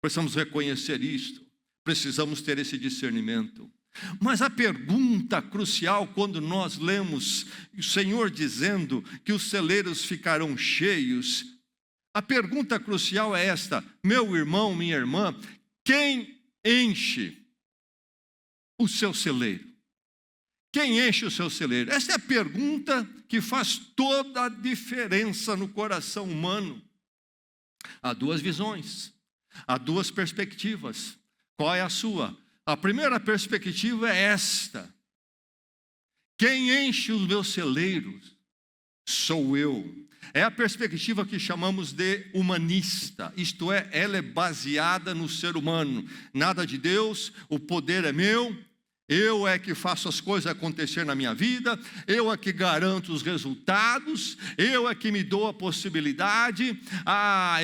Precisamos reconhecer isto. Precisamos ter esse discernimento. Mas a pergunta crucial, quando nós lemos o Senhor dizendo que os celeiros ficarão cheios, a pergunta crucial é esta: meu irmão, minha irmã, quem enche o seu celeiro? Quem enche o seu celeiro? Essa é a pergunta que faz toda a diferença no coração humano. Há duas visões, há duas perspectivas. Qual é a sua? A primeira perspectiva é esta: quem enche os meus celeiros sou eu. É a perspectiva que chamamos de humanista, isto é, ela é baseada no ser humano. Nada de Deus, o poder é meu, eu é que faço as coisas acontecer na minha vida, eu é que garanto os resultados, eu é que me dou a possibilidade,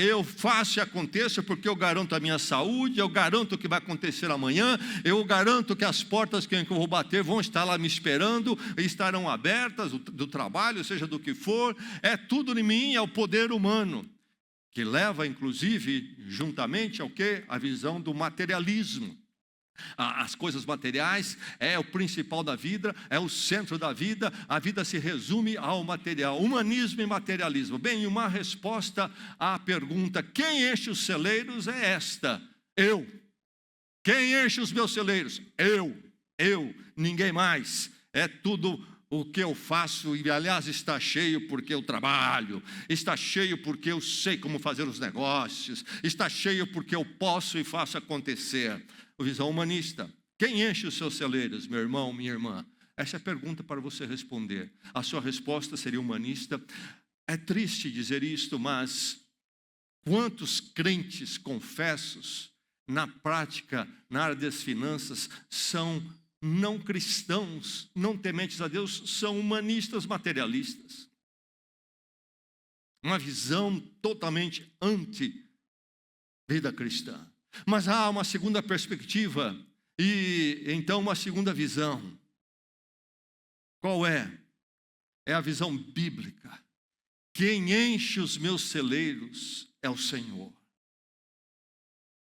eu faço e aconteça porque eu garanto a minha saúde, eu garanto o que vai acontecer amanhã, eu garanto que as portas que eu vou bater vão estar lá me esperando, estarão abertas, do trabalho, seja do que for, é tudo em mim, é o poder humano, que leva inclusive juntamente ao quê? A visão do materialismo. As coisas materiais é o principal da vida, é o centro da vida, a vida se resume ao material, humanismo e materialismo. Bem, uma resposta à pergunta, quem enche os celeiros é esta: eu. Quem enche os meus celeiros? Eu, ninguém mais. É tudo o que eu faço, e aliás está cheio porque eu trabalho, está cheio porque eu sei como fazer os negócios, está cheio porque eu posso e faço acontecer. Visão humanista. Quem enche os seus celeiros, meu irmão, minha irmã? Essa é a pergunta para você responder. A sua resposta seria humanista. É triste dizer isto, mas quantos crentes confessos, na prática, na área das finanças, são não cristãos, não tementes a Deus, são humanistas materialistas. Uma visão totalmente anti-vida cristã. Mas há uma segunda perspectiva e então uma segunda visão. Qual é? É a visão bíblica. Quem enche os meus celeiros é o Senhor.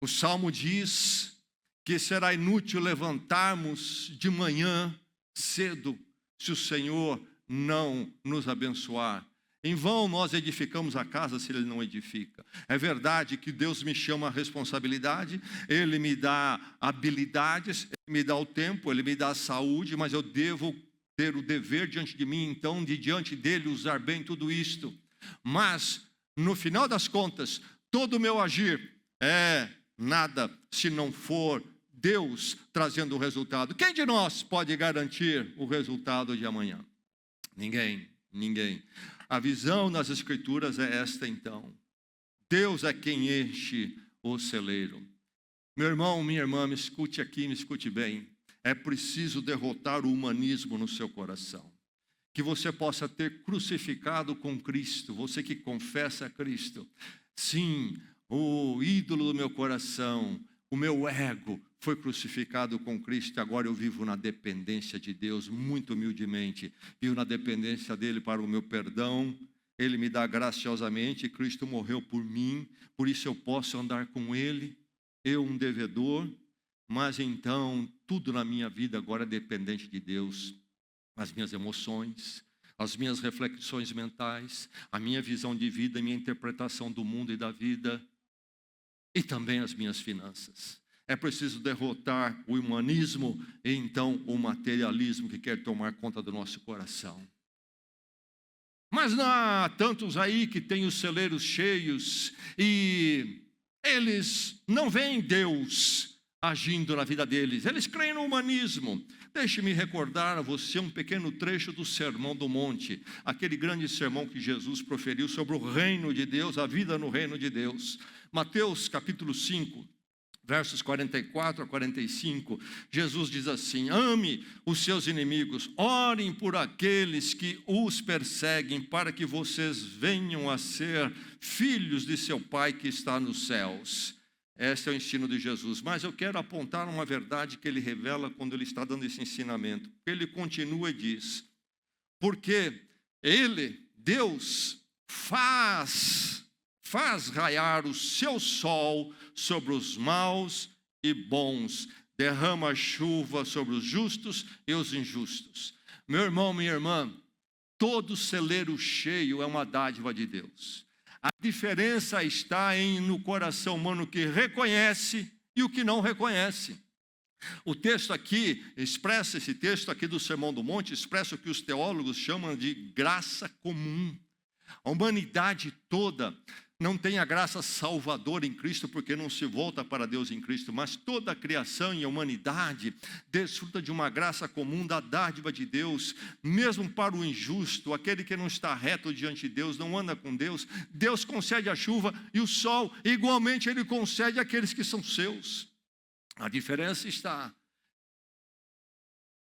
O Salmo diz que será inútil levantarmos de manhã cedo se o Senhor não nos abençoar. Em vão nós edificamos a casa se Ele não edifica. É verdade que Deus me chama a responsabilidade, Ele me dá habilidades, Ele me dá o tempo, Ele me dá a saúde, mas eu devo ter o dever diante de mim, então, de diante dEle usar bem tudo isto. Mas, no final das contas, todo o meu agir é nada se não for Deus trazendo o resultado. Quem de nós pode garantir o resultado de amanhã? Ninguém. A visão nas Escrituras é esta então. Deus é quem enche o celeiro. Meu irmão, minha irmã, me escute aqui, me escute bem. É preciso derrotar o humanismo no seu coração. Que você possa ter crucificado com Cristo, você que confessa Cristo. Sim, o ídolo do meu coração, o meu ego foi crucificado com Cristo, agora eu vivo na dependência de Deus, muito humildemente. Vivo na dependência dEle para o meu perdão. Ele me dá graciosamente, Cristo morreu por mim, por isso eu posso andar com Ele. Eu, um devedor, mas então tudo na minha vida agora é dependente de Deus. As minhas emoções, as minhas reflexões mentais, a minha visão de vida, a minha interpretação do mundo e da vida, e também as minhas finanças. É preciso derrotar o humanismo e então o materialismo que quer tomar conta do nosso coração. Mas há tantos aí que têm os celeiros cheios e eles não veem Deus agindo na vida deles. Eles creem no humanismo. Deixe-me recordar a você um pequeno trecho do Sermão do Monte, aquele grande sermão que Jesus proferiu sobre o reino de Deus, a vida no reino de Deus. Mateus capítulo 5. Versos 44 a 45, Jesus diz assim: ame os seus inimigos, orem por aqueles que os perseguem, para que vocês venham a ser filhos de seu Pai que está nos céus. Esse é o ensino de Jesus. Mas eu quero apontar uma verdade que ele revela quando ele está dando esse ensinamento. Ele continua e diz: porque Ele, Deus, faz faz raiar o seu sol sobre os maus e bons, derrama chuva sobre os justos e os injustos. Meu irmão, minha irmã, todo celeiro cheio é uma dádiva de Deus. A diferença está no coração humano que reconhece e o que não reconhece. O texto aqui, expressa esse texto aqui do Sermão do Monte, expressa o que os teólogos chamam de graça comum. A humanidade toda não tem a graça salvadora em Cristo, porque não se volta para Deus em Cristo, mas toda a criação e a humanidade desfruta de uma graça comum da dádiva de Deus, mesmo para o injusto, aquele que não está reto diante de Deus, não anda com Deus. Deus concede a chuva e o sol, igualmente Ele concede àqueles que são seus. A diferença está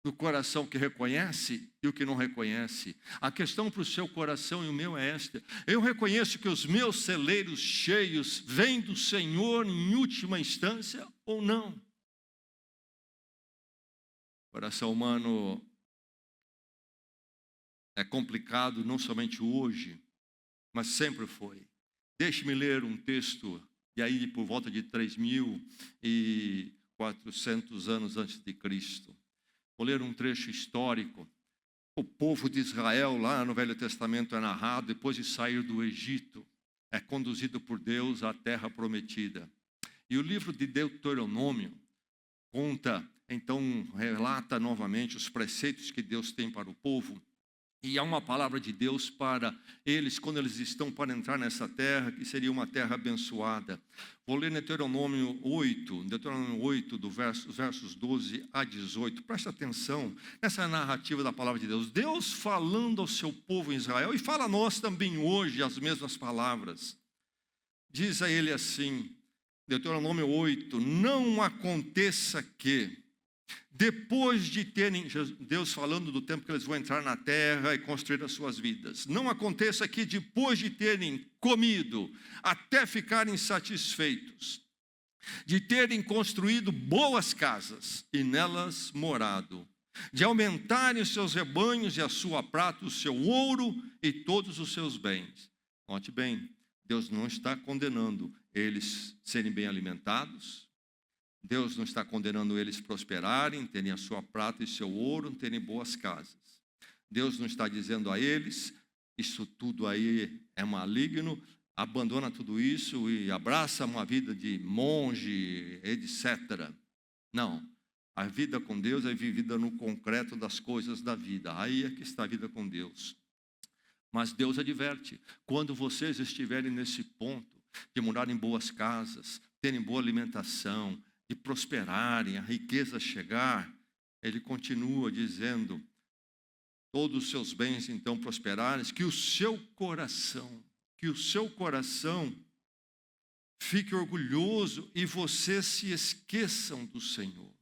no coração que reconhece e o que não reconhece. A questão para o seu coração e o meu é esta: eu reconheço que os meus celeiros cheios vêm do Senhor em última instância ou não? O coração humano é complicado não somente hoje, mas sempre foi. Deixe-me ler um texto, e aí por volta de 3.400 anos antes de Cristo. Vou ler um trecho histórico. O povo de Israel, lá no Velho Testamento, é narrado, depois de sair do Egito, é conduzido por Deus à terra prometida. E o livro de Deuteronômio conta, então, relata novamente os preceitos que Deus tem para o povo. E há uma palavra de Deus para eles, quando eles estão para entrar nessa terra, que seria uma terra abençoada. Vou ler Deuteronômio 8, versos 12 a 18. Presta atenção nessa narrativa da palavra de Deus. Deus falando ao seu povo em Israel, e fala a nós também hoje as mesmas palavras. Diz a ele assim, Deuteronômio 8, não aconteça que, depois de terem, Deus falando do tempo que eles vão entrar na terra e construir as suas vidas, não aconteça que depois de terem comido, até ficarem satisfeitos, de terem construído boas casas e nelas morado, de aumentarem os seus rebanhos e a sua prata, o seu ouro e todos os seus bens. Note bem, Deus não está condenando eles serem bem alimentados, Deus não está condenando eles prosperarem, terem a sua prata e seu ouro, terem boas casas. Deus não está dizendo a eles, isso tudo aí é maligno, abandona tudo isso e abraça uma vida de monge, etc. Não, a vida com Deus é vivida no concreto das coisas da vida. Aí é que está a vida com Deus. Mas Deus adverte, quando vocês estiverem nesse ponto de morar em boas casas, terem boa alimentação, e prosperarem, a riqueza chegar, ele continua dizendo, todos os seus bens então prosperarem, que o seu coração fique orgulhoso e vocês se esqueçam do Senhor.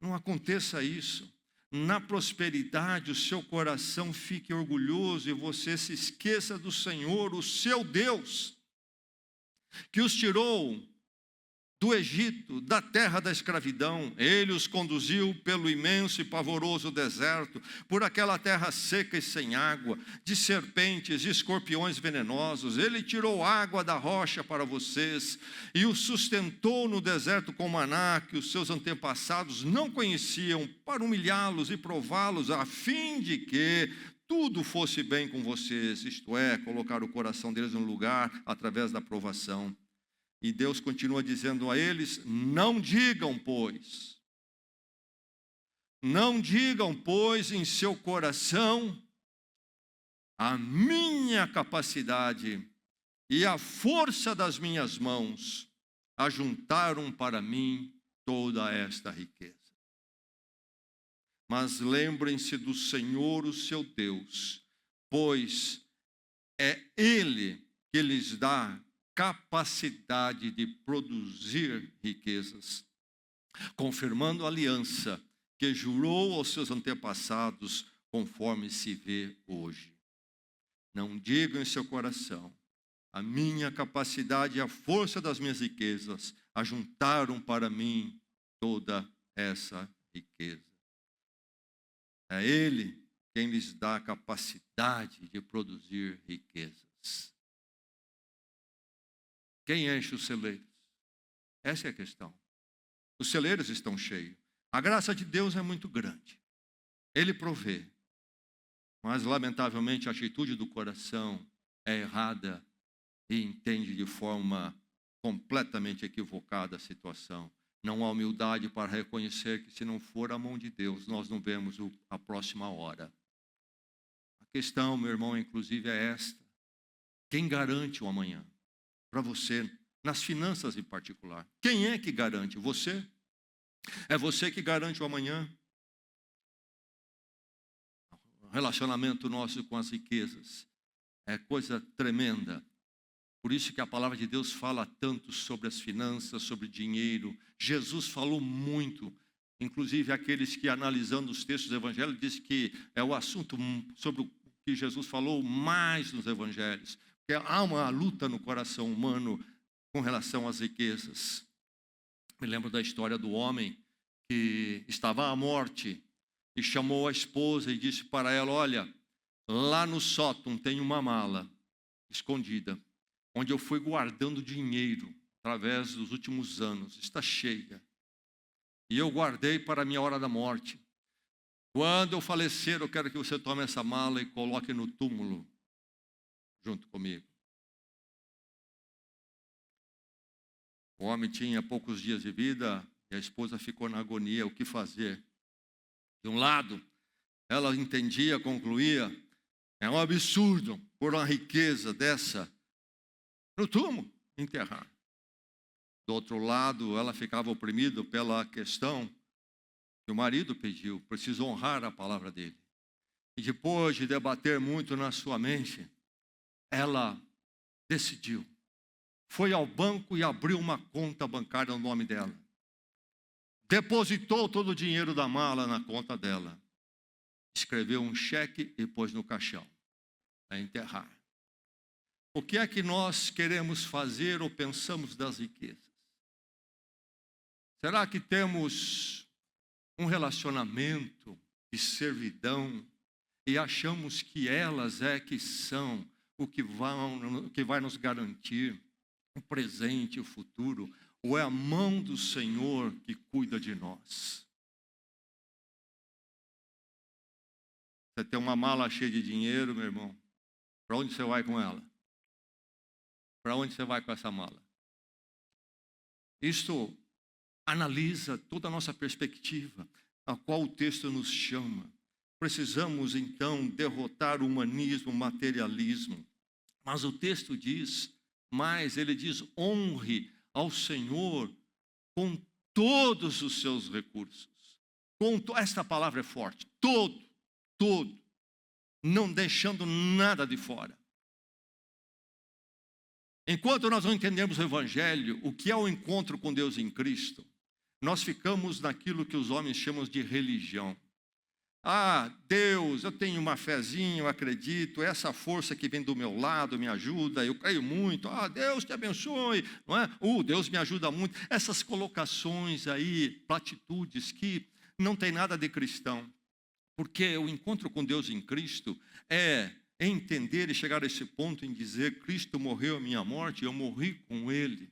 Não aconteça isso. Na prosperidade, o seu coração fique orgulhoso e você se esqueça do Senhor, o seu Deus, que os tirou do Egito, da terra da escravidão. Ele os conduziu pelo imenso e pavoroso deserto, por aquela terra seca e sem água, de serpentes e escorpiões venenosos. Ele tirou água da rocha para vocês e os sustentou no deserto com maná que os seus antepassados não conheciam, para humilhá-los e prová-los, a fim de que tudo fosse bem com vocês, isto é, colocar o coração deles no lugar através da provação. E Deus continua dizendo a eles, não digam, pois, em seu coração, a minha capacidade e a força das minhas mãos ajuntaram para mim toda esta riqueza. Mas lembrem-se do Senhor, o seu Deus, pois é Ele que lhes dá capacidade de produzir riquezas, confirmando a aliança que jurou aos seus antepassados, conforme se vê hoje. Não digam em seu coração, a minha capacidade e a força das minhas riquezas ajuntaram para mim toda essa riqueza. É Ele quem lhes dá a capacidade de produzir riquezas. Quem enche os celeiros? Essa é a questão. Os celeiros estão cheios. A graça de Deus é muito grande. Ele provê. Mas, lamentavelmente, a atitude do coração é errada e entende de forma completamente equivocada a situação. Não há humildade para reconhecer que, se não for a mão de Deus, nós não vemos a próxima hora. A questão, meu irmão, inclusive, é esta. Quem garante o amanhã? Para você, nas finanças em particular. Quem é que garante? Você? É você que garante o amanhã? O relacionamento nosso com as riquezas é coisa tremenda. Por isso que a palavra de Deus fala tanto sobre as finanças, sobre dinheiro. Jesus falou muito. Inclusive, aqueles que, analisando os textos do Evangelho, dizem que é o assunto sobre o que Jesus falou mais nos Evangelhos. Porque há uma luta no coração humano com relação às riquezas. Me lembro da história do homem que estava à morte e chamou a esposa e disse para ela: olha, lá no sótão tem uma mala escondida, onde eu fui guardando dinheiro através dos últimos anos, está cheia. E eu guardei para a minha hora da morte. Quando eu falecer, eu quero que você tome essa mala e coloque no túmulo junto comigo. O homem tinha poucos dias de vida e a esposa ficou na agonia, o que fazer? De um lado, ela entendia, concluía, é um absurdo pôr uma riqueza dessa no túmulo, enterrar. Do outro lado, ela ficava oprimida pela questão que o marido pediu, preciso honrar a palavra dele. E depois de debater muito na sua mente, ela decidiu. Foi ao banco e abriu uma conta bancária no nome dela. Depositou todo o dinheiro da mala na conta dela. Escreveu um cheque e pôs no caixão para enterrar. O que é que nós queremos fazer ou pensamos das riquezas? Será que temos um relacionamento de servidão e achamos que elas é que são o que vai nos garantir o presente e o futuro? Ou é a mão do Senhor que cuida de nós? Você tem uma mala cheia de dinheiro, meu irmão, para onde você vai com ela? Para onde você vai com essa mala? Isto analisa toda a nossa perspectiva, a qual o texto nos chama. Precisamos, então, derrotar o humanismo, o materialismo. Mas o texto diz, ele diz, honre ao Senhor com todos os seus recursos. Esta palavra é forte. Todo. Não deixando nada de fora. Enquanto nós não entendemos o Evangelho, o que é o encontro com Deus em Cristo, nós ficamos naquilo que os homens chamam de religião. Ah, Deus, eu tenho uma fezinha, eu acredito, essa força que vem do meu lado me ajuda, eu creio muito. Ah, Deus te abençoe, não é? Deus me ajuda muito. Essas colocações aí, platitudes que não tem nada de cristão. Porque o encontro com Deus em Cristo é entender e chegar a esse ponto em dizer: Cristo morreu a minha morte, eu morri com Ele.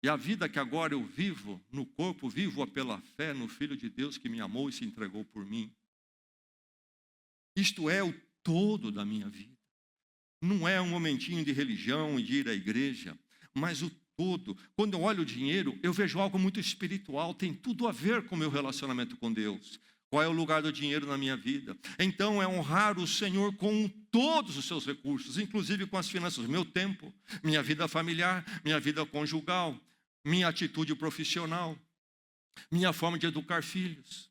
E a vida que agora eu vivo no corpo, vivo-a pela fé no Filho de Deus que me amou e se entregou por mim. Isto é o todo da minha vida. Não é um momentinho de religião e de ir à igreja, mas o todo. Quando eu olho o dinheiro, eu vejo algo muito espiritual, tem tudo a ver com o meu relacionamento com Deus. Qual é o lugar do dinheiro na minha vida? Então é honrar o Senhor com todos os seus recursos, inclusive com as finanças, meu tempo, minha vida familiar, minha vida conjugal, minha atitude profissional, minha forma de educar filhos,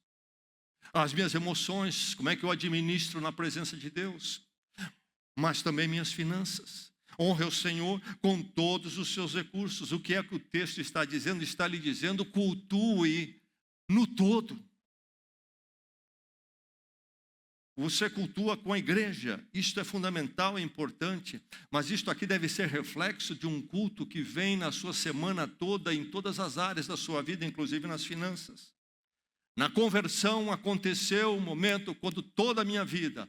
as minhas emoções, como é que eu administro na presença de Deus, mas também minhas finanças. Honre o Senhor com todos os seus recursos. O que é que o texto está dizendo? Está lhe dizendo: cultue no todo. Você cultua com a igreja, isto é fundamental, é importante, mas isto aqui deve ser reflexo de um culto que vem na sua semana toda, em todas as áreas da sua vida, inclusive nas finanças. Na conversão aconteceu um momento quando toda a minha vida,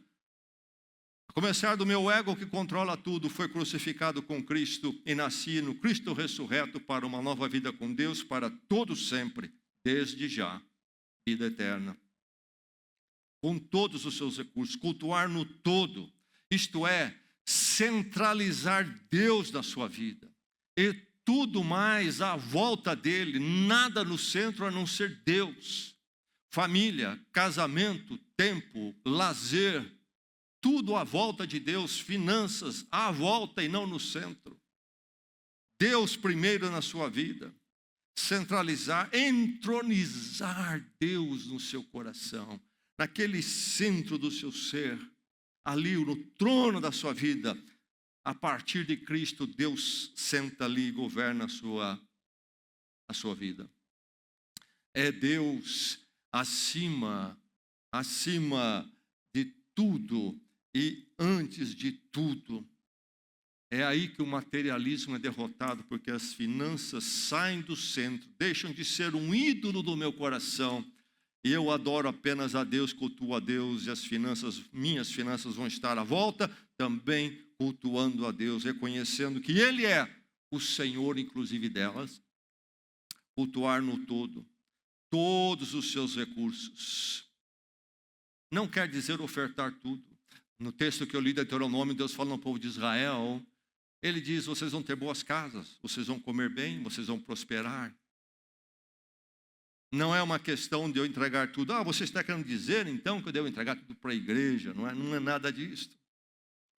começar do meu ego que controla tudo, foi crucificado com Cristo e nasci no Cristo ressurreto para uma nova vida com Deus para todo sempre, desde já, vida eterna. Com todos os seus recursos, cultuar no todo, isto é, centralizar Deus na sua vida. E tudo mais à volta dele, nada no centro a não ser Deus. Família, casamento, tempo, lazer, tudo à volta de Deus, finanças à volta e não no centro. Deus primeiro na sua vida. Centralizar, entronizar Deus no seu coração, naquele centro do seu ser, ali no trono da sua vida. A partir de Cristo, Deus senta ali e governa a sua vida. É Deus acima de tudo e antes de tudo. É aí que o materialismo é derrotado, porque as finanças saem do centro, deixam de ser um ídolo do meu coração. E eu adoro apenas a Deus, cultuo a Deus, e as finanças, minhas finanças vão estar à volta, também cultuando a Deus, reconhecendo que Ele é o Senhor, inclusive delas. Cultuar no todo, todos os seus recursos. Não quer dizer ofertar tudo. No texto que eu li de Deuteronômio, Deus fala no povo de Israel, Ele diz, vocês vão ter boas casas, vocês vão comer bem, vocês vão prosperar. Não é uma questão de eu entregar tudo. Você está querendo dizer então que eu devo entregar tudo para a igreja? Não é nada disso.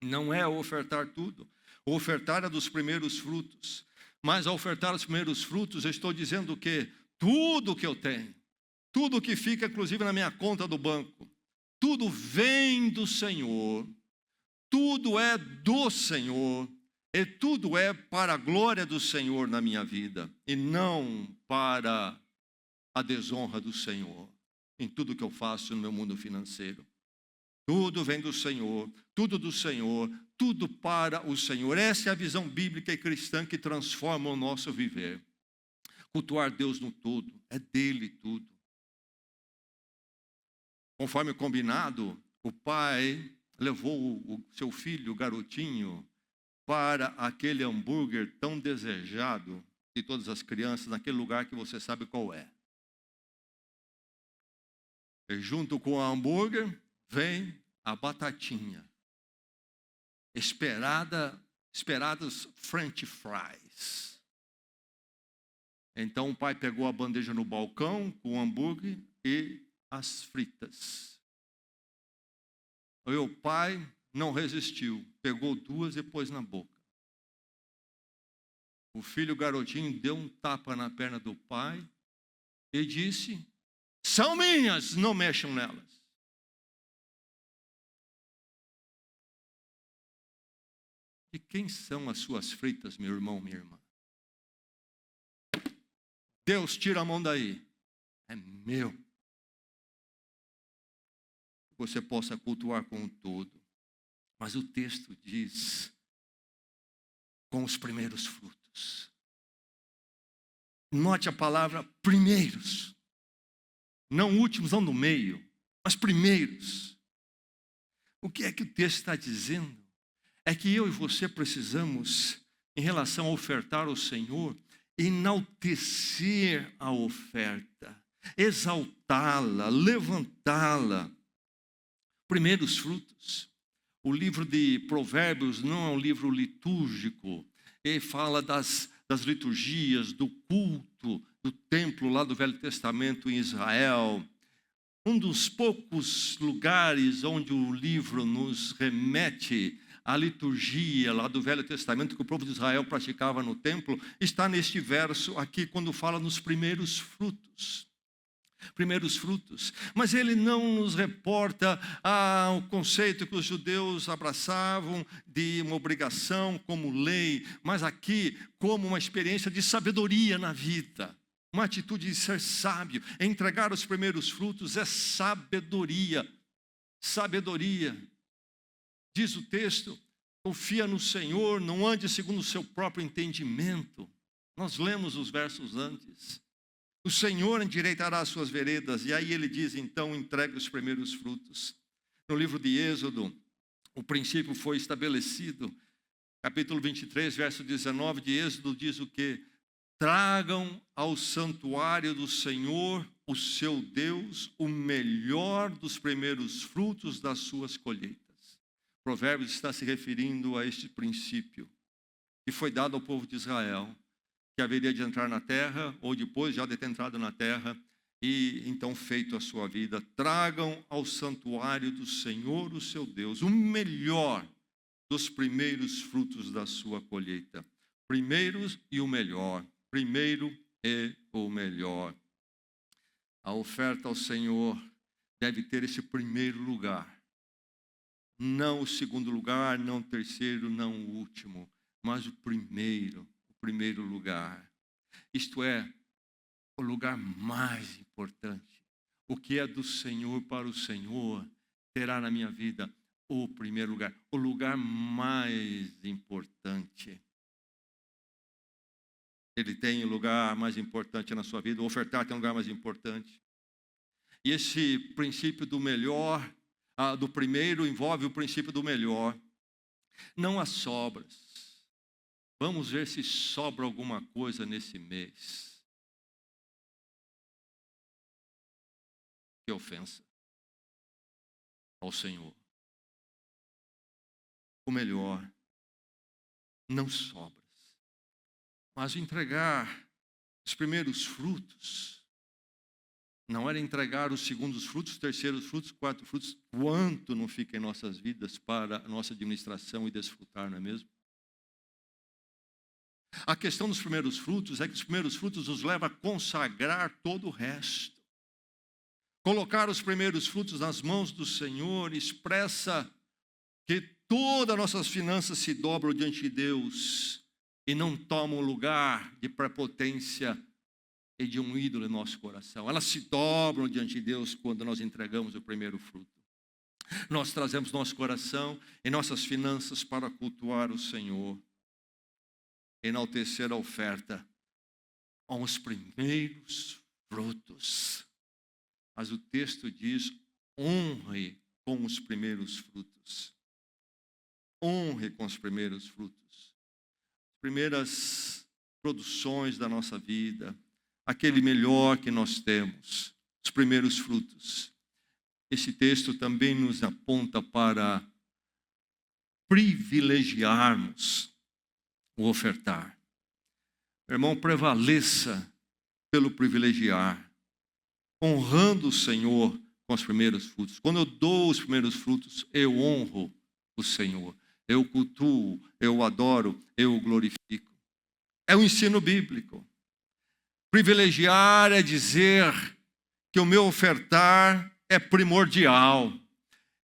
Não é ofertar tudo. O ofertar é dos primeiros frutos. Mas ao ofertar os primeiros frutos, eu estou dizendo que tudo que eu tenho, tudo que fica inclusive na minha conta do banco, tudo vem do Senhor, tudo é do Senhor, e tudo é para a glória do Senhor na minha vida, e não para a desonra do Senhor, em tudo que eu faço no meu mundo financeiro. Tudo vem do Senhor, tudo do Senhor, tudo para o Senhor. Essa é a visão bíblica e cristã que transforma o nosso viver. Cultuar Deus no todo, é dele tudo. Conforme combinado, o pai levou o seu filho, o garotinho, para aquele hambúrguer tão desejado de todas as crianças, naquele lugar que você sabe qual é. E junto com o hambúrguer, vem a batatinha. Esperados French fries. Então o pai pegou a bandeja no balcão com o hambúrguer e as fritas. E o pai não resistiu, pegou duas e pôs na boca. O filho garotinho deu um tapa na perna do pai e disse, são minhas, não mexam nelas. E quem são as suas fritas, meu irmão, minha irmã? Deus, tira a mão daí. É meu. Você possa cultuar com todo. Mas o texto diz, com os primeiros frutos. Note a palavra primeiros. Não últimos, não no meio, mas primeiros. O que é que o texto está dizendo? É que eu e você precisamos, em relação a ofertar ao Senhor, enaltecer a oferta, exaltá-la, levantá-la. Primeiros frutos. O livro de Provérbios não é um livro litúrgico. Ele fala das liturgias, do culto, do templo lá do Velho Testamento em Israel. Um dos poucos lugares onde o livro nos remete à liturgia lá do Velho Testamento que o povo de Israel praticava no templo, está neste verso aqui, quando fala nos primeiros frutos. Primeiros frutos. Mas ele não nos reporta o conceito que os judeus abraçavam de uma obrigação como lei, mas aqui como uma experiência de sabedoria na vida. Uma atitude de ser sábio. Entregar os primeiros frutos é sabedoria. Sabedoria. Diz o texto, confia no Senhor, não ande segundo o seu próprio entendimento. Nós lemos os versos antes. O Senhor endireitará as suas veredas. E aí ele diz, então, entregue os primeiros frutos. No livro de Êxodo, O princípio foi estabelecido. Capítulo 23, verso 19 de Êxodo diz o quê? Tragam ao santuário do Senhor, o seu Deus, o melhor dos primeiros frutos das suas colheitas. Provérbios está se referindo a este princípio que foi dado ao povo de Israel, que haveria de entrar na terra, ou depois já de ter entrado na terra, e então feito a sua vida. Tragam ao santuário do Senhor, o seu Deus, o melhor dos primeiros frutos da sua colheita. Primeiros e o melhor. Primeiro e o melhor. A oferta ao Senhor deve ter esse primeiro lugar. Não o segundo lugar, não o terceiro, não o último, mas o primeiro lugar. Isto é, o lugar mais importante. O que é do Senhor para o Senhor terá na minha vida o primeiro lugar, o lugar mais importante. Ele tem o lugar mais importante na sua vida, o ofertar tem um lugar mais importante. E esse princípio do melhor, do primeiro, envolve o princípio do melhor. Não as sobras. Vamos ver se sobra alguma coisa nesse mês. Que ofensa ao Senhor. O melhor, não sobras, mas entregar os primeiros frutos. Não era entregar os segundos frutos, terceiros frutos, quartos frutos. Quanto não fica em nossas vidas para a nossa administração e desfrutar, não é mesmo? A questão dos primeiros frutos é que os primeiros frutos nos leva a consagrar todo o resto. Colocar os primeiros frutos nas mãos do Senhor expressa que todas as nossas finanças se dobram diante de Deus e não tomam lugar de prepotência e de um ídolo em nosso coração. Elas se dobram diante de Deus quando nós entregamos o primeiro fruto. Nós trazemos nosso coração e nossas finanças para cultuar o Senhor. Enaltecer a oferta com os primeiros frutos. Mas o texto diz, honre com os primeiros frutos. Honre com os primeiros frutos. Primeiras produções da nossa vida, aquele melhor que nós temos, os primeiros frutos. Esse texto também nos aponta para privilegiarmos o ofertar. Irmão, prevaleça pelo privilegiar, honrando o Senhor com os primeiros frutos. Quando eu dou os primeiros frutos, eu honro o Senhor. Eu cultuo, eu adoro, eu glorifico. É o ensino bíblico. Privilegiar é dizer que o meu ofertar é primordial.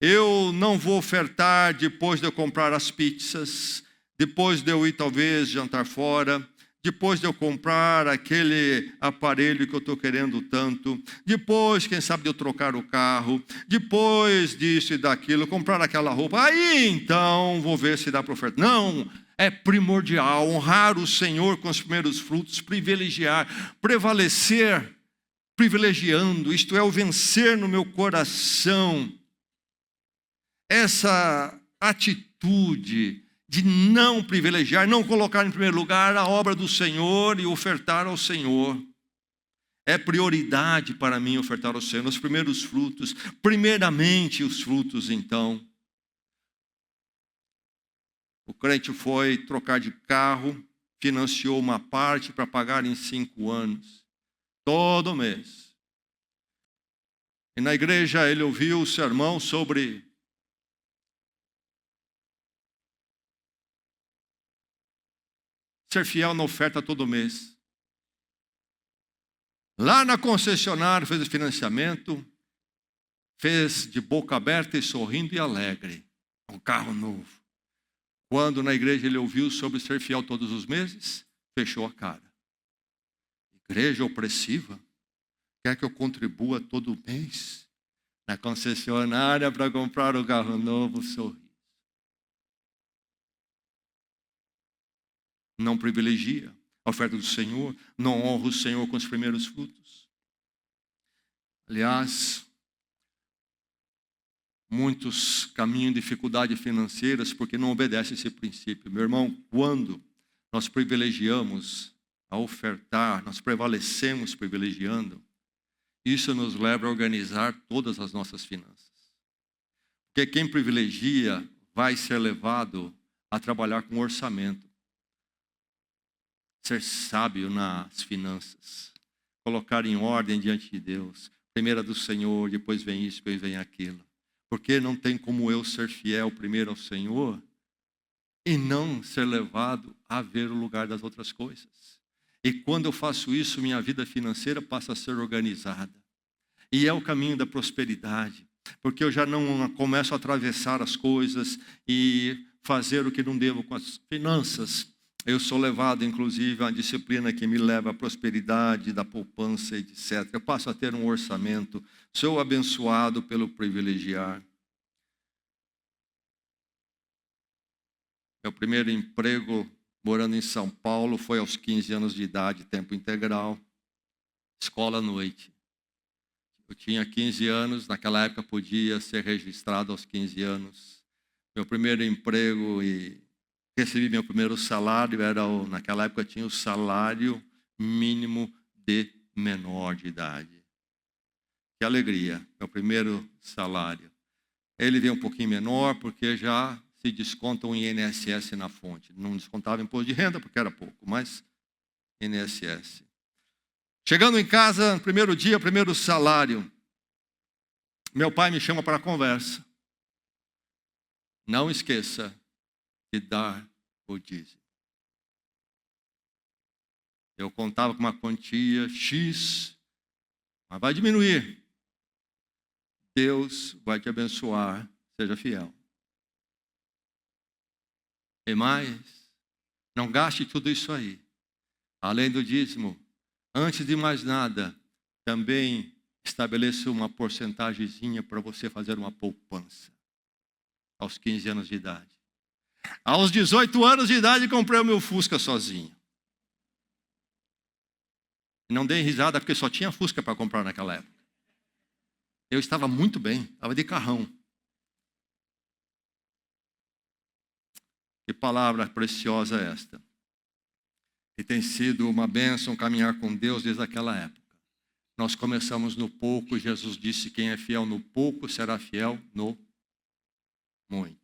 Eu não vou ofertar depois de eu comprar as pizzas, depois de eu ir talvez jantar fora, depois de eu comprar aquele aparelho que eu estou querendo tanto, depois, quem sabe, de eu trocar o carro, depois disso e daquilo, comprar aquela roupa, aí então vou ver se dá para ofertar. Não, é primordial honrar o Senhor com os primeiros frutos, privilegiar, prevalecer, privilegiando, isto é, o vencer no meu coração, essa atitude de não privilegiar, não colocar em primeiro lugar a obra do Senhor e ofertar ao Senhor. É prioridade para mim ofertar ao Senhor os primeiros frutos, primeiramente os frutos então. O crente foi trocar de carro, financiou uma parte para pagar em 5 anos, todo mês. E na igreja ele ouviu o sermão sobre ser fiel na oferta todo mês. Lá na concessionária fez o financiamento, fez de boca aberta e sorrindo e alegre, um carro novo. Quando na igreja ele ouviu sobre ser fiel todos os meses, fechou a cara. Igreja opressiva, quer que eu contribua todo mês na concessionária para comprar o carro novo, sorriso. Não privilegia a oferta do Senhor, não honra o Senhor com os primeiros frutos. Aliás, Muitos caminham em dificuldades financeiras porque não obedecem esse princípio. Meu irmão, quando nós privilegiamos a ofertar, nós prevalecemos privilegiando, isso nos leva a organizar todas as nossas finanças. Porque quem privilegia vai ser levado a trabalhar com orçamento. Ser sábio nas finanças. Colocar em ordem diante de Deus. Primeiro do Senhor, depois vem isso, depois vem aquilo. Porque não tem como eu ser fiel primeiro ao Senhor e não ser levado a ver o lugar das outras coisas. E quando eu faço isso, minha vida financeira passa a ser organizada. E é o caminho da prosperidade. Porque eu já não começo a atravessar as coisas e fazer o que não devo com as finanças. Eu sou levado, inclusive, a uma disciplina que me leva à prosperidade, da poupança, etc. Eu passo a ter um orçamento. Sou abençoado pelo privilegiar. Meu primeiro emprego, morando em São Paulo, foi aos 15 anos de idade, tempo integral, escola à noite. Eu tinha 15 anos, naquela época podia ser registrado aos 15 anos. Meu primeiro emprego e recebi meu primeiro salário, naquela época tinha o salário mínimo de menor de idade. Que alegria, meu primeiro salário. Ele veio um pouquinho menor porque já se desconta um INSS na fonte. Não descontava imposto de renda porque era pouco, mas INSS. Chegando em casa, primeiro dia, primeiro salário, meu pai me chama para a conversa. Não esqueça de dar o dízimo. Eu contava com uma quantia X, mas vai diminuir. Deus vai te abençoar, seja fiel. E mais, não gaste tudo isso aí. Além do dízimo, antes de mais nada, também estabeleça uma porcentagemzinha para você fazer uma poupança. Aos 15 anos de idade. Aos 18 anos de idade, comprei o meu Fusca sozinho. Não dei risada porque só tinha Fusca para comprar naquela época. Eu estava muito bem, estava de carrão. Que palavra preciosa é esta. E tem sido uma bênção caminhar com Deus desde aquela época. Nós começamos no pouco, Jesus disse, quem é fiel no pouco será fiel no muito.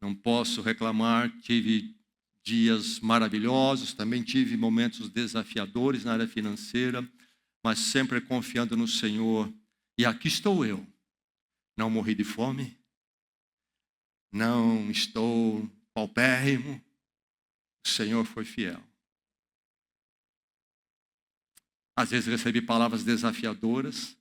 Não posso reclamar, tive dias maravilhosos, também tive momentos desafiadores na área financeira, mas sempre confiando no Senhor. E aqui estou eu. Não morri de fome, não estou paupérrimo. O Senhor foi fiel. Às vezes recebi palavras desafiadoras.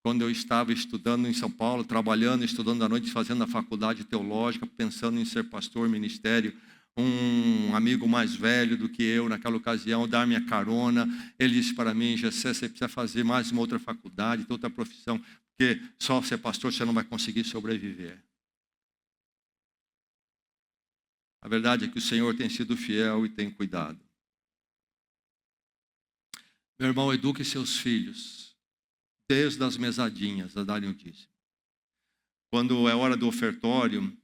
Quando eu estava estudando em São Paulo, trabalhando, estudando à noite, fazendo a faculdade teológica, pensando em ser pastor, ministério, um amigo mais velho do que eu, naquela ocasião, dar minha carona, ele disse para mim, Gessé, você precisa fazer mais uma outra faculdade, outra profissão, porque só ser pastor você não vai conseguir sobreviver. A verdade é que o Senhor tem sido fiel e tem cuidado. Meu irmão, eduque seus filhos, desde as mesadinhas, a darem o dízimo. Quando é hora do ofertório,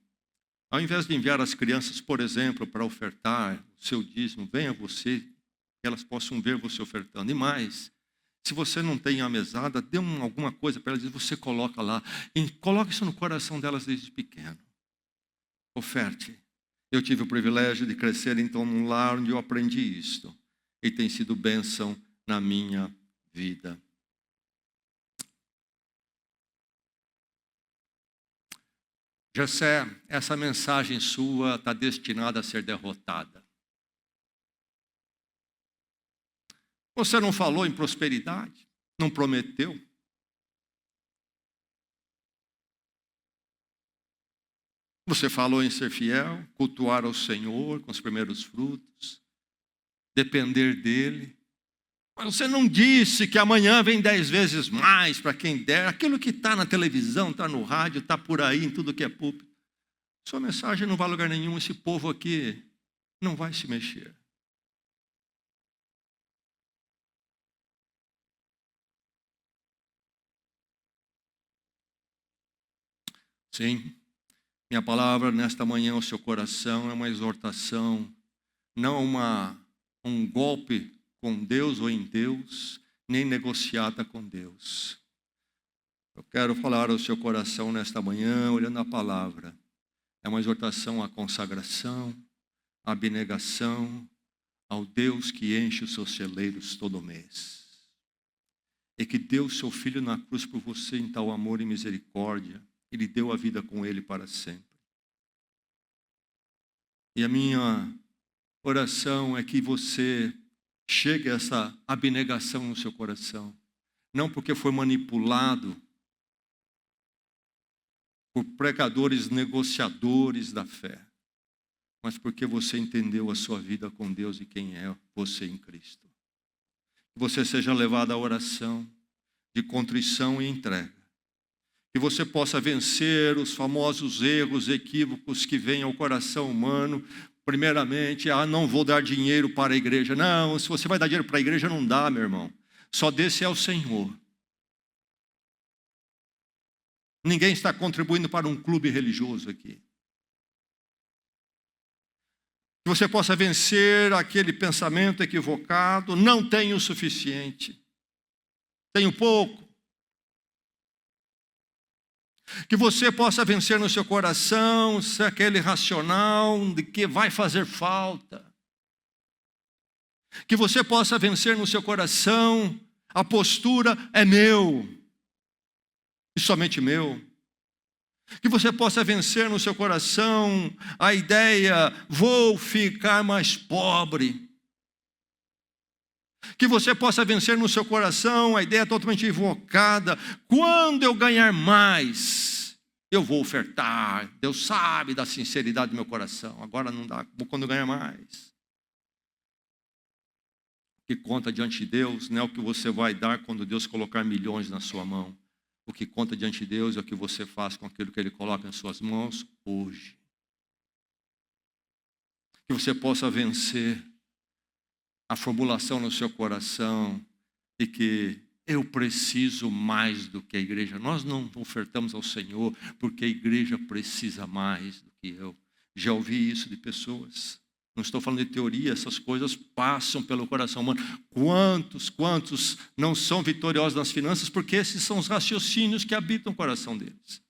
ao invés de enviar as crianças, por exemplo, para ofertar o seu dízimo, venha você, que elas possam ver você ofertando. E mais, se você não tem a mesada, dê alguma coisa para elas, você coloca lá. E coloque isso no coração delas desde pequeno. Oferte. Eu tive o privilégio de crescer então num lar onde eu aprendi isto. E tem sido bênção na minha vida. Gessé, essa mensagem sua está destinada a ser derrotada. Você não falou em prosperidade? Não prometeu? Você falou em ser fiel, cultuar ao Senhor com os primeiros frutos, depender dEle. Mas você não disse que amanhã vem 10 vezes mais para quem der. Aquilo que está na televisão, está no rádio, está por aí, em tudo que é público. Sua mensagem não vai a lugar nenhum. Esse povo aqui não vai se mexer. Sim, minha palavra nesta manhã ao seu coração é uma exortação, não um golpe com Deus ou em Deus, nem negociata com Deus. Eu quero falar ao seu coração nesta manhã, olhando a palavra. É uma exortação à consagração, à abnegação, ao Deus que enche os seus celeiros todo mês. E que deu seu Filho na cruz por você em tal amor e misericórdia. Ele deu a vida com ele para sempre. E a minha oração é que você chegue a essa abnegação no seu coração. Não porque foi manipulado por pregadores negociadores da fé, mas porque você entendeu a sua vida com Deus e quem é você em Cristo. Que você seja levado à oração de contrição e entrega. Que você possa vencer os famosos erros, equívocos que vêm ao coração humano. Primeiramente, não vou dar dinheiro para a igreja. Não, se você vai dar dinheiro para a igreja, não dá, meu irmão. Só desse é o Senhor. Ninguém está contribuindo para um clube religioso aqui. Que você possa vencer aquele pensamento equivocado. Não tenho o suficiente. Tenho pouco. Que você possa vencer no seu coração aquele racional de que vai fazer falta. Que você possa vencer no seu coração a postura é meu. E somente meu. Que você possa vencer no seu coração a ideia, vou ficar mais pobre. Que você possa vencer no seu coração a ideia totalmente equivocada, quando eu ganhar mais, eu vou ofertar. Deus sabe da sinceridade do meu coração, agora não dá, quando eu ganhar mais. O que conta diante de Deus não é o que você vai dar quando Deus colocar milhões na sua mão. O que conta diante de Deus é o que você faz com aquilo que Ele coloca em suas mãos hoje. Que você possa vencer a formulação no seu coração e que eu preciso mais do que a igreja. Nós não ofertamos ao Senhor porque a igreja precisa mais do que eu. Já ouvi isso de pessoas. Não estou falando de teoria, essas coisas passam pelo coração humano. Quantos não são vitoriosos nas finanças porque esses são os raciocínios que habitam o coração deles.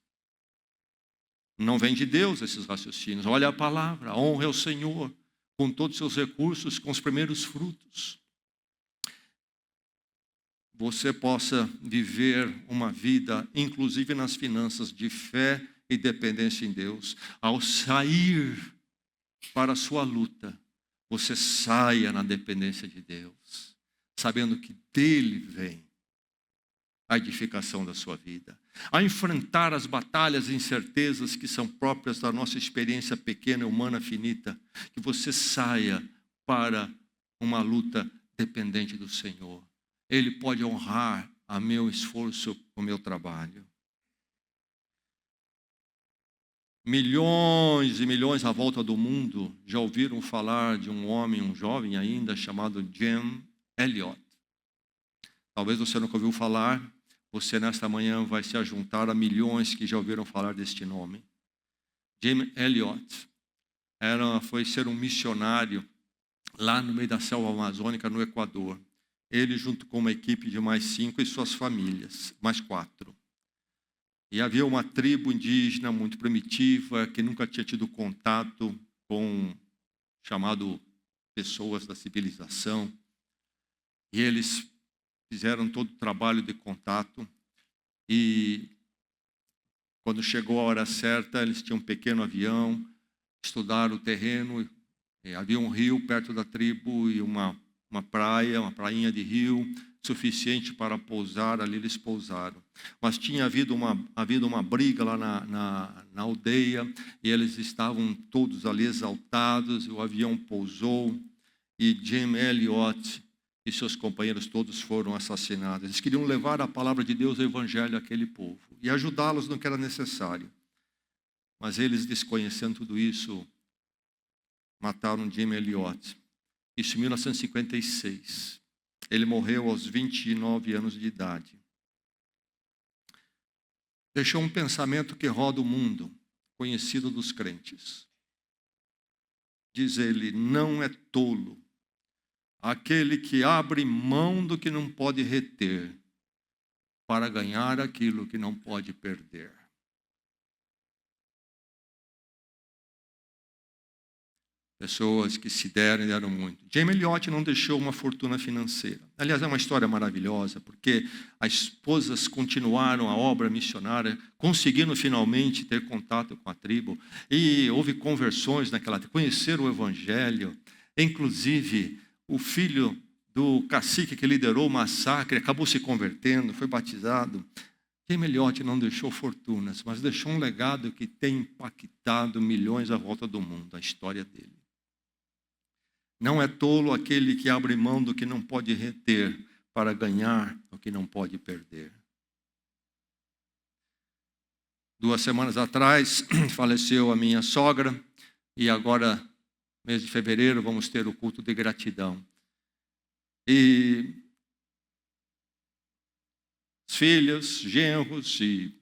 Não vem de Deus esses raciocínios. Olha a palavra, honre ao Senhor com todos os seus recursos, com os primeiros frutos. Você possa viver uma vida, inclusive nas finanças, de fé e dependência em Deus. Ao sair para a sua luta, você saia na dependência de Deus, sabendo que dele vem a edificação da sua vida. A enfrentar as batalhas e incertezas que são próprias da nossa experiência pequena, humana, finita, que você saia para uma luta dependente do Senhor. Ele pode honrar a meu esforço, o meu trabalho. Milhões e milhões à volta do mundo já ouviram falar de um homem, um jovem ainda, chamado Jim Elliot. Talvez você nunca ouviu falar, você nesta manhã vai se ajuntar a milhões que já ouviram falar deste nome. Jim Elliot foi ser um missionário lá no meio da selva amazônica, no Equador. Ele junto com uma equipe de mais 5 e suas famílias, mais 4. E havia uma tribo indígena muito primitiva, que nunca tinha tido contato com chamado pessoas da civilização. E eles fizeram todo o trabalho de contato. E quando chegou a hora certa, eles tinham um pequeno avião, estudaram o terreno. Havia um rio perto da tribo e uma prainha de rio, suficiente para pousar, ali eles pousaram. Mas tinha havido uma briga lá na aldeia, e eles estavam todos ali exaltados, o avião pousou, e Jim Elliot e seus companheiros todos foram assassinados. Eles queriam levar a palavra de Deus, o evangelho àquele povo, e ajudá-los no que era necessário. Mas eles, desconhecendo tudo isso, mataram Jim Elliot. Isso em 1956. Ele morreu aos 29 anos de idade. deixou um pensamento que roda o mundo, conhecido dos crentes. Diz ele: não é tolo aquele que abre mão do que não pode reter para ganhar aquilo que não pode perder. Pessoas que se deram e deram muito. Jamie Elliott não deixou uma fortuna financeira. Aliás, é uma história maravilhosa, porque as esposas continuaram a obra missionária, conseguindo finalmente ter contato com a tribo. E houve conversões naquela tribo, conheceram o evangelho. Inclusive, o filho do cacique que liderou o massacre acabou se convertendo, foi batizado. Jamie Elliott não deixou fortunas, mas deixou um legado que tem impactado milhões à volta do mundo, a história dele. Não é tolo aquele que abre mão do que não pode reter para ganhar o que não pode perder. 2 semanas atrás, faleceu a minha sogra e agora, mês de fevereiro, vamos ter o culto de gratidão. E os filhos, genros e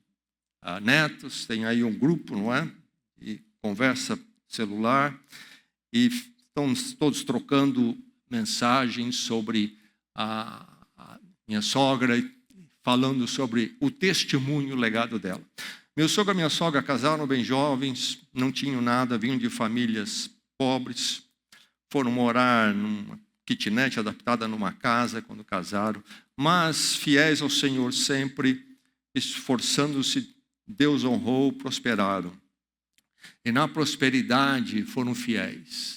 netos, tem aí um grupo, não é? E conversa celular e estão todos trocando mensagens sobre a minha sogra, falando sobre o testemunho, o legado dela. Meu sogro e minha sogra casaram bem jovens, não tinham nada, vinham de famílias pobres, foram morar numa kitnet adaptada numa casa quando casaram, mas fiéis ao Senhor sempre, esforçando-se, Deus honrou, prosperaram. E na prosperidade foram fiéis.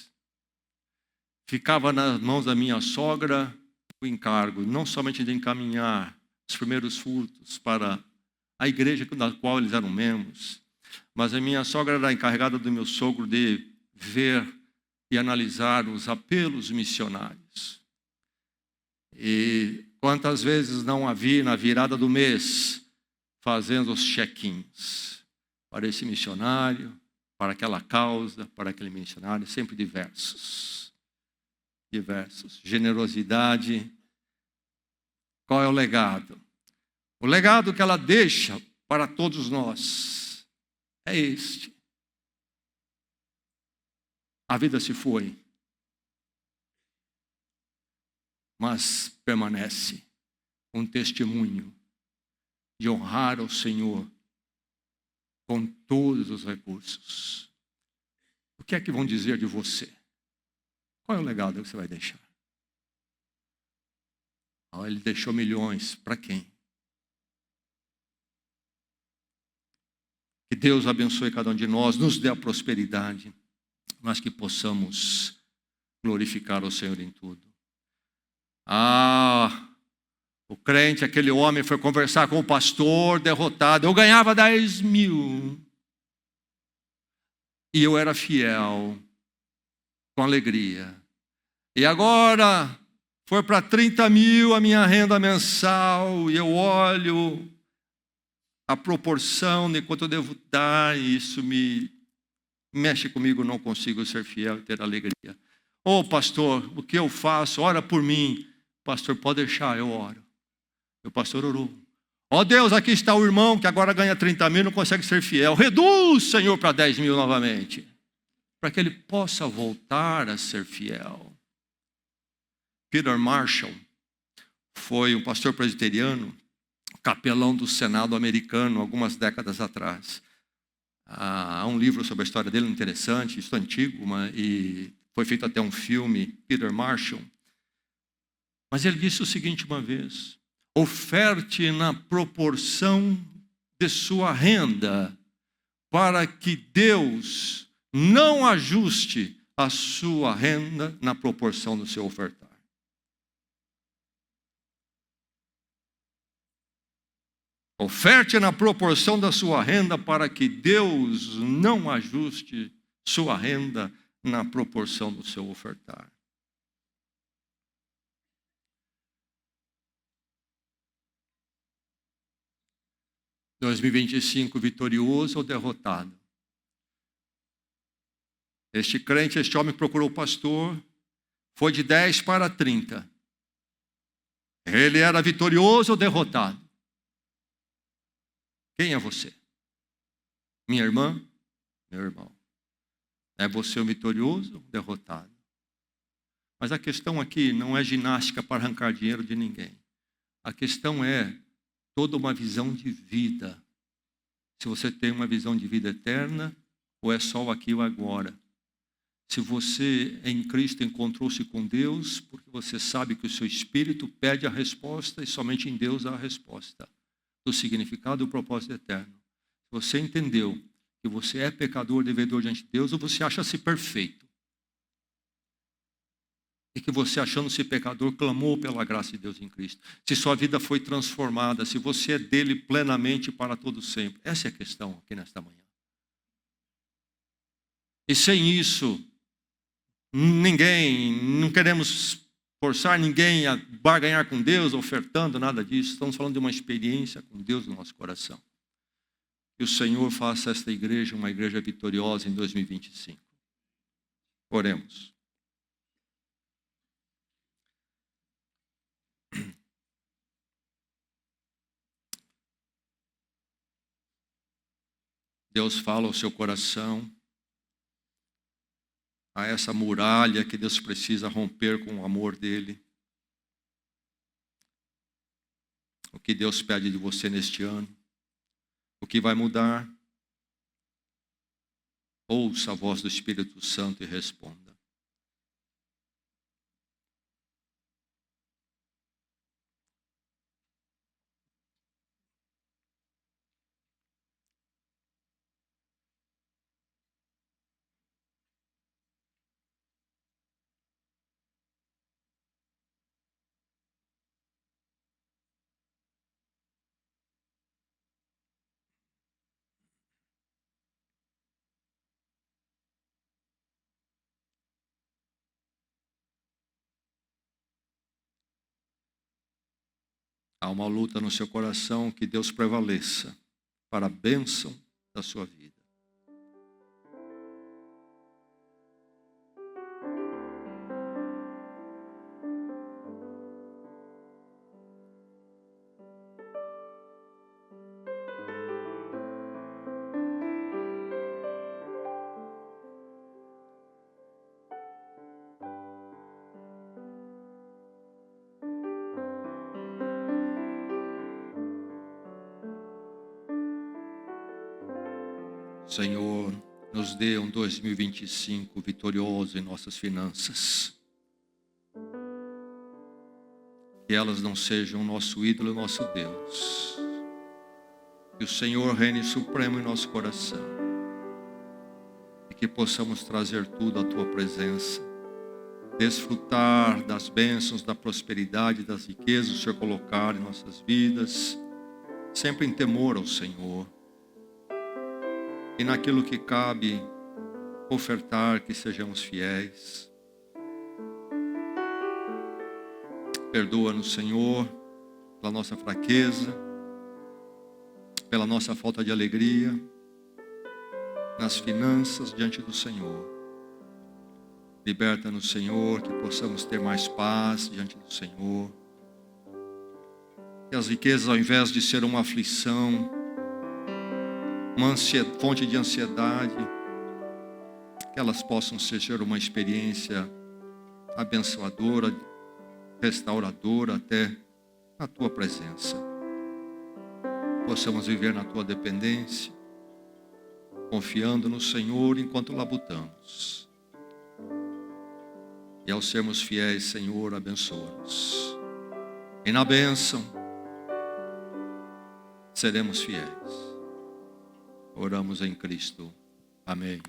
Ficava nas mãos da minha sogra o encargo, não somente de encaminhar os primeiros frutos para a igreja da qual eles eram membros, mas a minha sogra era encarregada do meu sogro de ver e analisar os apelos missionários. E quantas vezes não havia na virada do mês, fazendo os check-ins para esse missionário, para aquela causa, para aquele missionário, sempre diversos. Generosidade. Qual é o legado? O legado que ela deixa para todos nós é este. A vida se foi, mas permanece um testemunho de honrar ao Senhor com todos os recursos. O que é que vão dizer de você? Qual é o legado que você vai deixar? Ele deixou milhões. Para quem? Que Deus abençoe cada um de nós, nos dê a prosperidade, mas que possamos glorificar o Senhor em tudo. O crente, aquele homem, foi conversar com o pastor derrotado. Eu ganhava 10 mil. E eu era fiel. Com alegria. E agora foi para 30 mil a minha renda mensal, e eu olho a proporção de quanto eu devo dar, e isso me mexe comigo, não consigo ser fiel e ter alegria. Pastor, o que eu faço? Ora por mim. Pastor, pode deixar, eu oro. E o pastor orou. Deus, aqui está o irmão que agora ganha 30 mil, não consegue ser fiel. Reduz, Senhor, para 10 mil novamente, para que ele possa voltar a ser fiel. Peter Marshall foi um pastor presbiteriano, capelão do Senado americano, algumas décadas atrás. Há um livro sobre a história dele interessante, isso é antigo, e foi feito até um filme, Peter Marshall. Mas ele disse o seguinte uma vez: oferte na proporção de sua renda, para que Deus não ajuste a sua renda na proporção do seu ofertar. Oferte na proporção da sua renda para que Deus não ajuste sua renda na proporção do seu ofertar. Em 2025, vitorioso ou derrotado? Este crente, este homem procurou o pastor, foi de 10 para 30. Ele era vitorioso ou derrotado? Quem é você? Minha irmã? Meu irmão. É você o vitorioso ou o derrotado? Mas a questão aqui não é ginástica para arrancar dinheiro de ninguém. A questão é toda uma visão de vida. Se você tem uma visão de vida eterna ou é só o aqui e o agora. Se você em Cristo encontrou-se com Deus, porque você sabe que o seu espírito pede a resposta e somente em Deus há a resposta do significado e do propósito eterno. Você entendeu que você é pecador, devedor diante de Deus, ou você acha-se perfeito? E que você, achando-se pecador, clamou pela graça de Deus em Cristo. Se sua vida foi transformada, se você é dele plenamente para todo sempre. Essa é a questão aqui nesta manhã. E sem isso, não queremos forçar ninguém a barganhar com Deus, ofertando, nada disso. Estamos falando de uma experiência com Deus no nosso coração. Que o Senhor faça esta igreja uma igreja vitoriosa em 2025. Oremos. Deus fala ao seu coração, a essa muralha que Deus precisa romper com o amor dele. O que Deus pede de você neste ano? O que vai mudar? Ouça a voz do Espírito Santo e responda. Há uma luta no seu coração, que Deus prevaleça para a bênção da sua vida. Senhor, nos dê um 2025 vitorioso em nossas finanças. Que elas não sejam o nosso ídolo e o nosso Deus. Que o Senhor reine supremo em nosso coração. E que possamos trazer tudo à Tua presença. Desfrutar das bênçãos, da prosperidade, das riquezas que o Senhor colocar em nossas vidas. Sempre em temor ao Senhor. E naquilo que cabe ofertar, que sejamos fiéis. Perdoa-nos, Senhor, pela nossa fraqueza, pela nossa falta de alegria, nas finanças diante do Senhor. Liberta-nos, Senhor, que possamos ter mais paz diante do Senhor. Que as riquezas, ao invés de ser uma aflição, uma fonte de ansiedade, que elas possam ser uma experiência abençoadora, restauradora até a Tua presença. Possamos viver na Tua dependência, confiando no Senhor enquanto labutamos. E ao sermos fiéis, Senhor, abençoa-nos. E na bênção, seremos fiéis. Oramos em Cristo. Amém.